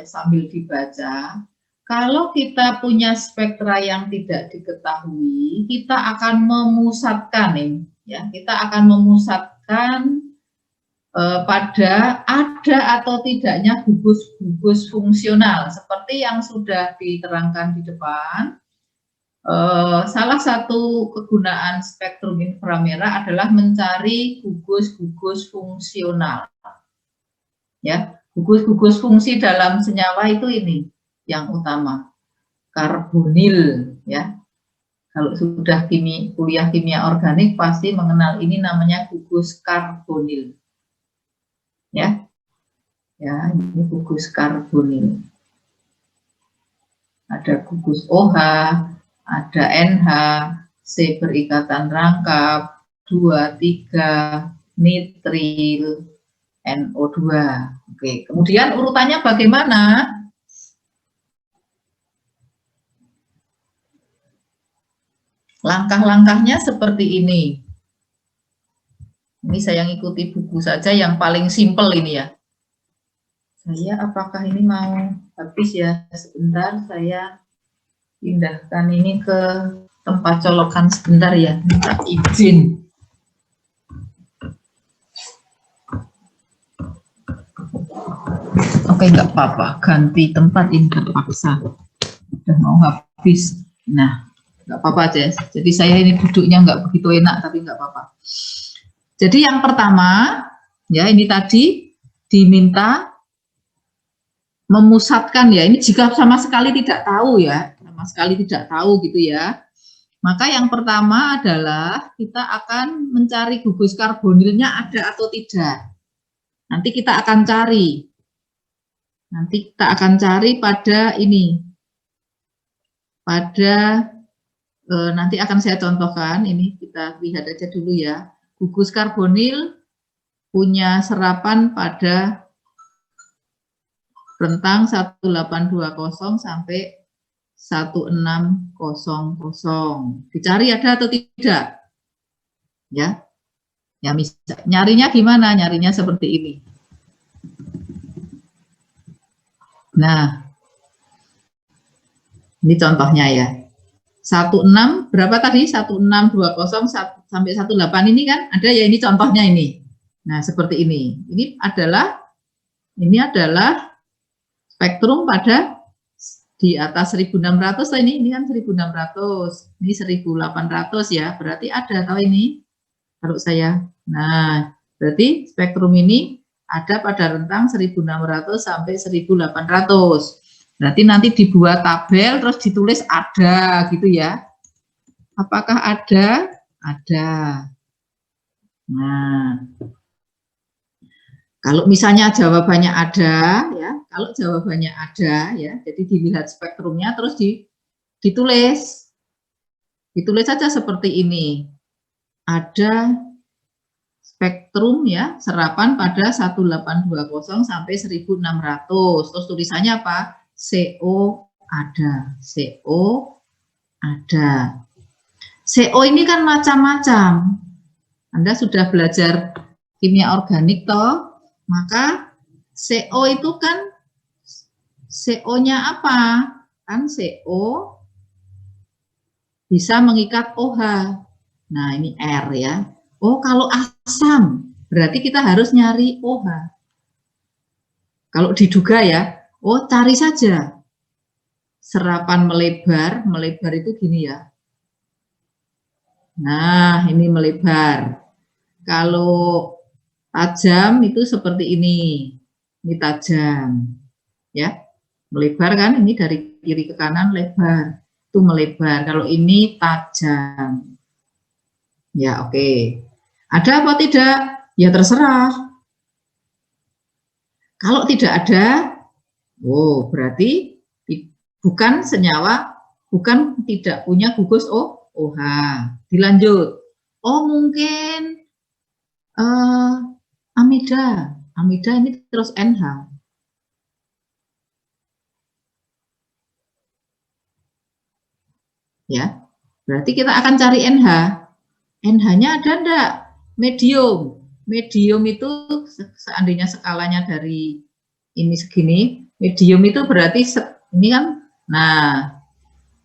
sambil dibaca. Kalau kita punya spektra yang tidak diketahui, kita akan memusatkan nih, ya, kita akan memusatkan pada ada atau tidaknya gugus fungsional, seperti yang sudah diterangkan di depan. salah satu kegunaan spektrum inframerah adalah mencari gugus-gugus fungsional. Ya, gugus-gugus fungsi dalam senyawa itu ini yang utama, karbonil, ya. Kalau sudah kuliah kimia organik pasti mengenal ini, namanya gugus karbonil. Ya. Ya, ini gugus karbonil. Ada gugus OH, ada NH, C berikatan rangkap, 2, 3, nitril, NO2. Oke, kemudian urutannya bagaimana? Langkah-langkahnya seperti ini. Ini saya ngikuti buku saja yang paling simpel ini ya. Saya apakah ini mau habis ya? Sebentar, saya pindahkan ini ke tempat colokan sebentar ya. Minta izin. Oke, nggak apa-apa. Ganti tempat ini terpaksa. Udah mau habis. Nah, nggak apa-apa aja. Jadi saya ini duduknya nggak begitu enak, tapi nggak apa-apa. Jadi yang pertama, ya ini tadi diminta memusatkan ya, ini jika sama sekali tidak tahu ya, sama sekali tidak tahu gitu ya, maka yang pertama adalah kita akan mencari gugus karbonilnya ada atau tidak. Nanti kita akan cari pada ini, pada nanti akan saya contohkan, ini kita lihat aja dulu ya. Gugus karbonil punya serapan pada rentang 1820 sampai 1600. Dicari ada atau tidak? Ya. Ya, nyarinya gimana? Nyarinya seperti ini. Nah. Ini contohnya ya. 16 berapa tadi? 1620 sampai 18 ini kan ada ya, ini contohnya ini. Nah, seperti ini. Ini adalah spektrum pada di atas 1600 ini kan 1600, ini 1800 ya, berarti ada atau ini kalau saya. Nah, berarti spektrum ini ada pada rentang 1600 sampai 1800. Berarti nanti dibuat tabel terus ditulis ada gitu ya. Apakah ada? Ada. Nah, kalau misalnya jawabannya ada, ya, kalau jawabannya ada, ya, jadi dilihat spektrumnya terus ditulis saja seperti ini. Ada spektrum ya, serapan pada 1820 sampai 1600. Terus tulisannya apa? CO ada, CO ada. CO ini kan macam-macam. Anda sudah belajar kimia organik toh? Maka CO itu kan CO-nya apa? Kan CO bisa mengikat OH. Nah, ini R ya. Oh, kalau asam berarti kita harus nyari OH. Kalau diduga ya, oh cari saja. Serapan melebar itu gini ya. Nah, ini melebar. Kalau tajam itu seperti ini tajam, ya, melebar kan, ini dari kiri ke kanan lebar, itu melebar. Kalau ini tajam, ya oke. Ada apa tidak? Ya terserah. Kalau tidak ada, oh berarti bukan senyawa, bukan tidak punya gugus OH. Dilanjut. Oh mungkin amida ini terus NH. Ya, berarti kita akan cari NH. NH-nya ada enggak? Medium. Medium itu seandainya skalanya dari ini segini, medium itu berarti ini kan, nah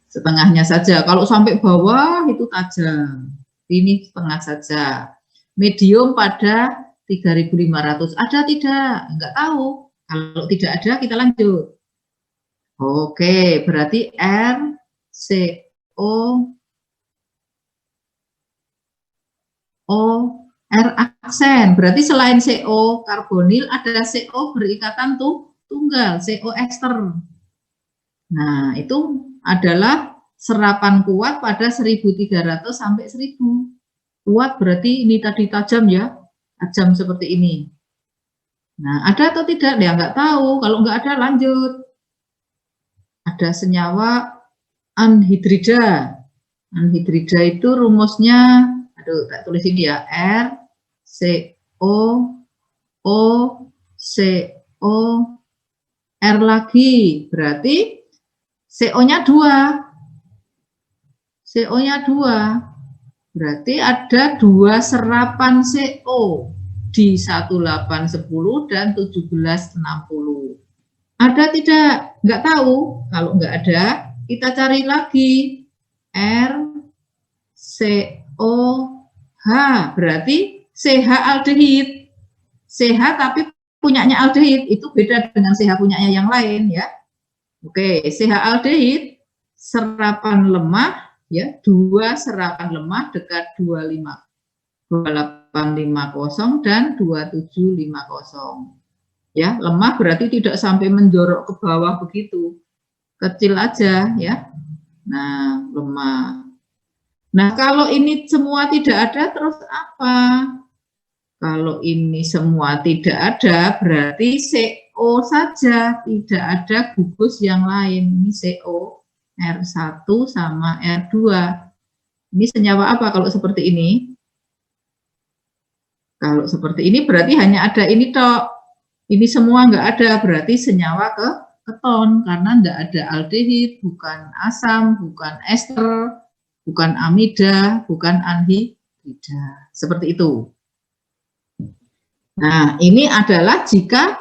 setengahnya saja. Kalau sampai bawah itu tajam. Ini setengah saja. Medium pada 3.500 ada tidak? Enggak tahu. Kalau tidak ada kita lanjut. Oke, berarti RCO R aksen. Berarti selain CO karbonil ada CO berikatan tunggal, CO ester. Nah, itu adalah serapan kuat pada 1300 sampai 1000. Kuat berarti ini tadi tajam ya, tajam seperti ini. Nah, ada atau tidak? Ya nggak tahu. Kalau nggak ada, lanjut. Ada senyawa anhidrida. Anhidrida itu rumusnya, aduh, tak tulis ini ya, R, CO, O, CO, R lagi. Berarti CO-nya 2. CO-nya 2. Berarti ada 2 serapan CO di 1810 dan 1760. Ada tidak? Nggak tahu. Kalau nggak ada, kita cari lagi. R, CO, H. Berarti CH aldehid. CH tapi punyanya aldehid. Itu beda dengan CH punyanya yang lain ya. Oke, CH aldehid, serapan lemah, ya, 2 serapan lemah dekat 2850 dan 2750. Ya, lemah berarti tidak sampai menjorok ke bawah begitu, kecil aja ya. Nah, lemah. Nah, kalau ini semua tidak ada, terus apa? Kalau ini semua tidak ada, berarti CO saja, tidak ada gugus yang lain. Ini CO, R1 sama R2. Ini senyawa apa kalau seperti ini? Kalau seperti ini berarti hanya ada ini tok. Ini semua nggak ada, berarti senyawa keton, karena nggak ada aldehid, bukan asam, bukan ester, bukan amida, bukan anhidrida. Seperti itu. Nah, ini adalah jika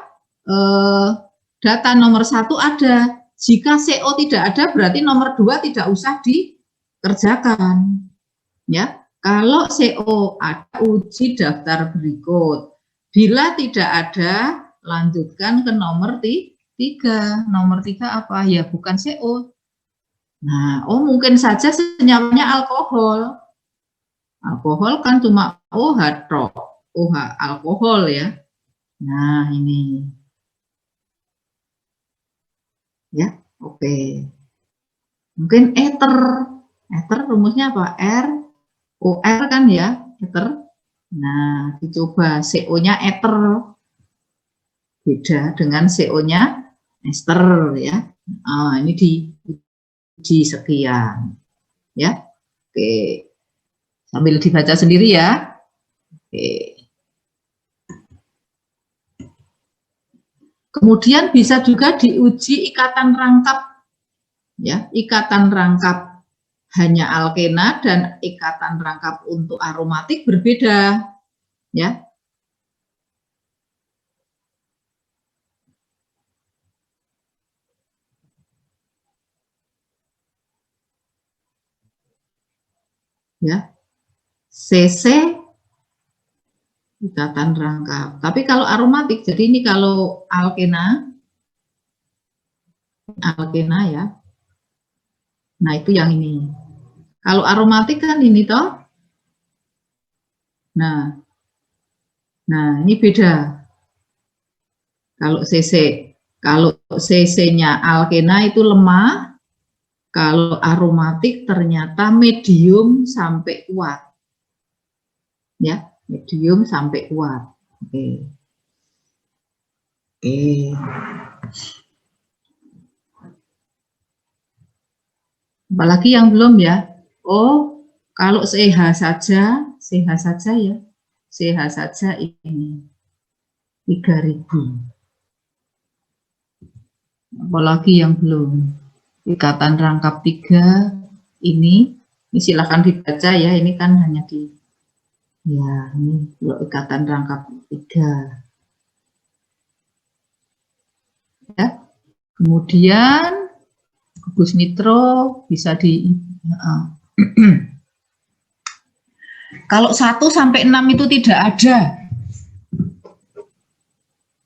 data nomor 1 ada. Jika CO tidak ada, berarti nomor 2 tidak usah dikerjakan. Ya, kalau CO ada, uji daftar berikut. Bila tidak ada, lanjutkan ke nomor 3. Nomor 3 apa? Ya, bukan CO. Nah, mungkin saja senyawanya alkohol. Alkohol kan cuma OH tok. OH alkohol ya. Nah, ini. Ya, oke. Mungkin ether. Ether rumusnya apa? OR kan ya, ether. Nah, dicoba CO-nya ether. Beda dengan CO-nya ester ya. Ini di sekian. Ya. Oke. Sambil dibaca sendiri ya. Oke. Kemudian bisa juga diuji ikatan rangkap, ya, ikatan rangkap hanya alkena dan ikatan rangkap untuk aromatik berbeda, ya. Ya, CC ikatan rangkap. Tapi kalau aromatik, jadi ini kalau alkena ya. Nah, itu yang ini. Kalau aromatik kan ini toh. Nah, ini beda. Kalau CC-nya alkena itu lemah. Kalau aromatik ternyata medium sampai kuat. Ya, medium sampai kuat. Oke. Apalagi yang belum ya. Kalau CH saja ya. CH saja ini 3000. Apalagi yang belum. Ikatan rangkap 3 ini silakan dibaca ya. Ini kan hanya di ya, ini ikatan rangkap 3. Ya. Kemudian gugus nitro bisa di kalau 1 sampai 6 itu tidak ada.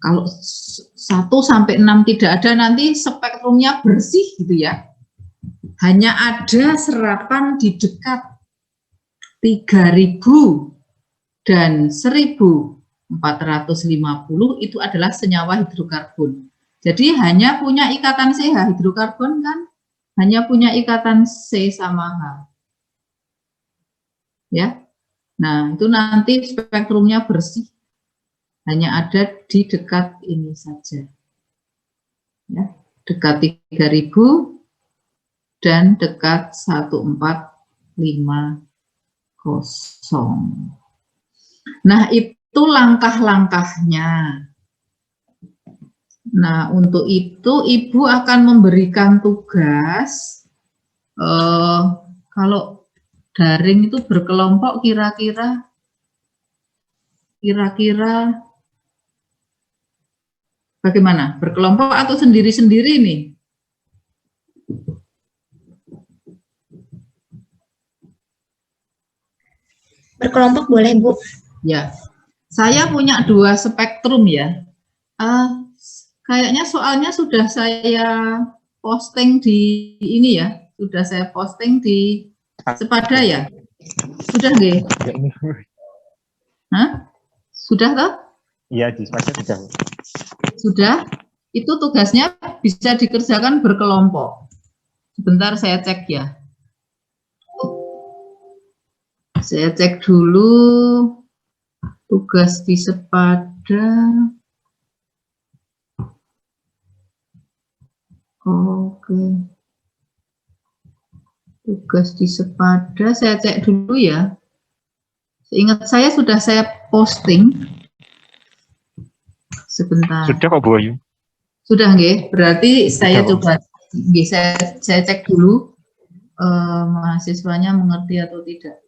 Kalau 1 sampai 6 tidak ada, nanti spektrumnya bersih gitu ya. hanya ada serapan di dekat 3000 dan 1450 itu adalah senyawa hidrokarbon. Jadi hanya punya ikatan CH, hidrokarbon kan hanya punya ikatan C sama H. Ya. Nah, itu nanti spektrumnya bersih. Hanya ada di dekat ini saja. Ya, dekat 3000 dan dekat 1450. Nah, itu langkah-langkahnya. Nah, untuk itu Ibu akan memberikan tugas, kalau daring itu berkelompok kira-kira bagaimana? Berkelompok atau sendiri-sendiri nih? Berkelompok boleh, Bu. Ya, saya punya 2 spektrum ya. Kayaknya soalnya sudah saya posting di ini ya, sudah saya posting di Sepada ya. Sudah nggih? Hah? Sudah toh? Iya, di Sepada sudah. Sudah. Itu tugasnya bisa dikerjakan berkelompok. Sebentar saya cek ya. Saya cek dulu tugas di Sepada. Oke. Tugas di Sepada saya cek dulu ya. Seingat saya sudah saya posting. Sebentar. Sudah kok Bu Ayu. Sudah nggih. Berarti saya Sudah, coba nggih, saya cek dulu mahasiswanya mengerti atau tidak.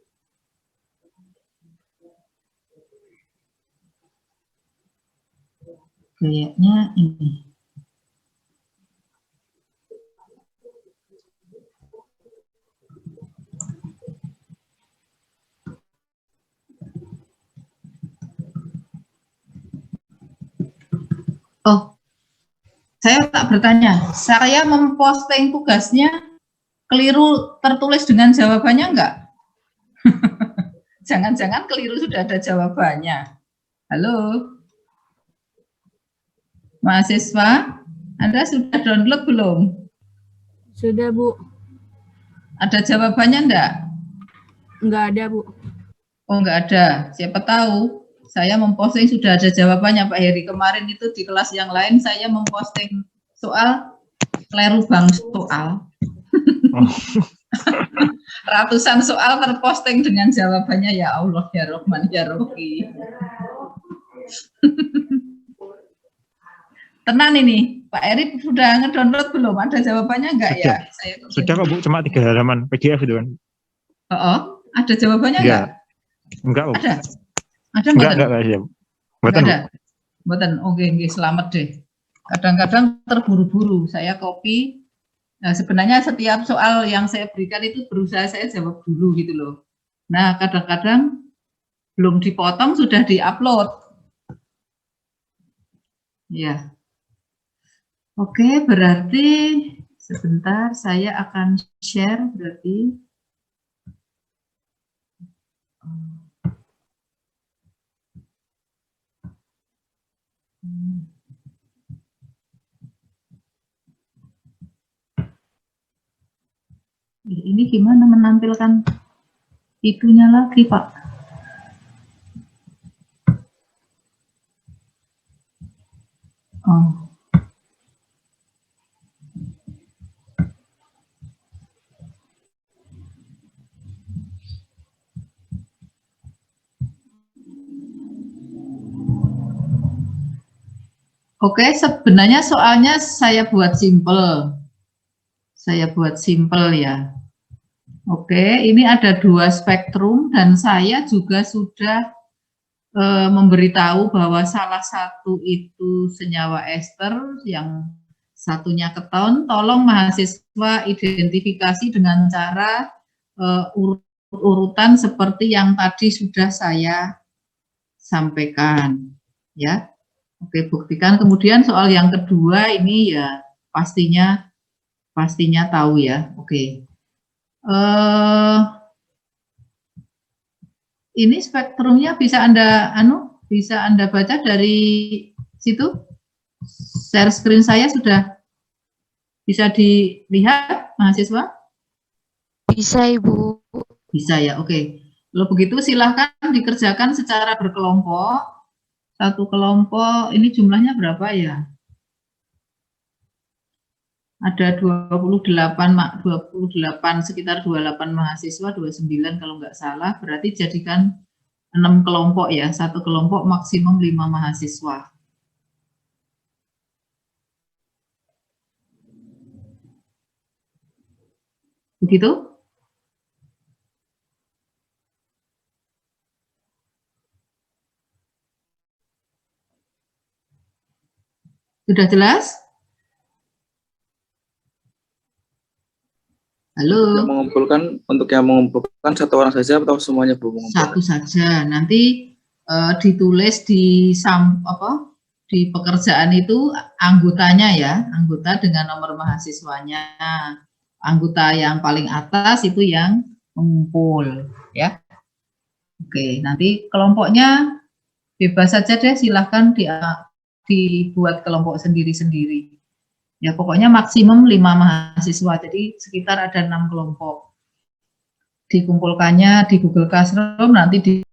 Kayaknya ini. Oh, saya tak bertanya. Saya memposting tugasnya keliru tertulis dengan jawabannya enggak? Jangan-jangan keliru sudah ada jawabannya. Halo? Mahasiswa, Anda sudah download belum? Sudah, Bu. Ada jawabannya enggak? Enggak ada, Bu. Oh, enggak ada. Siapa tahu saya memposting sudah ada jawabannya, Pak Heri. Kemarin itu di kelas yang lain saya memposting soal keliru bang soal. Ratusan soal terposting dengan jawabannya, ya Allah, ya Rahman, ya Rohi. Tenan ini, Pak Eri sudah ngedownload belum? Ada jawabannya enggak Sudah. ya? Saya Sudah kok Bu, cuma 3 halaman PDF itu kan. Oh, ada jawabannya enggak? Enggak, Bu. Ada? Ada Enggak ya. Enggak ada? Mboten. Oke, selamat deh. Kadang-kadang terburu-buru, saya copy. Nah, sebenarnya setiap soal yang saya berikan itu berusaha saya jawab dulu gitu loh. Nah, kadang-kadang belum dipotong sudah diupload. Ya. Oke, berarti sebentar saya akan share berarti. Ini gimana menampilkan itunya lagi, Pak? Oh. Oke, sebenarnya soalnya saya buat simple. Saya buat simple ya. Oke, ini ada 2 spektrum dan saya juga sudah memberitahu bahwa salah satu itu senyawa ester, yang satunya keton. Tolong mahasiswa identifikasi dengan cara urutan seperti yang tadi sudah saya sampaikan, ya. Oke, buktikan. Kemudian soal yang kedua ini ya pastinya pastinya tahu ya. Oke. Ini spektrumnya bisa Anda baca dari situ. Share screen saya sudah bisa dilihat, mahasiswa? Bisa, Ibu. Bisa ya, oke. Kalau begitu silahkan dikerjakan secara berkelompok. Satu kelompok, ini jumlahnya berapa ya? Ada 28, sekitar 28 mahasiswa, 29 kalau nggak salah. Berarti jadikan 6 kelompok ya, satu kelompok maksimum 5 mahasiswa. Begitu? Sudah jelas? Halo? Untuk yang mengumpulkan satu orang saja atau semuanya, Bu? Satu saja. Nanti ditulis di pekerjaan itu anggotanya ya, anggota dengan nomor mahasiswanya. Anggota yang paling atas itu yang mengumpul ya. Oke, nanti kelompoknya bebas saja deh, silahkan dibuat kelompok sendiri-sendiri. Ya pokoknya maksimum 5 mahasiswa, jadi sekitar ada 6 kelompok. Dikumpulkannya di Google Classroom, nanti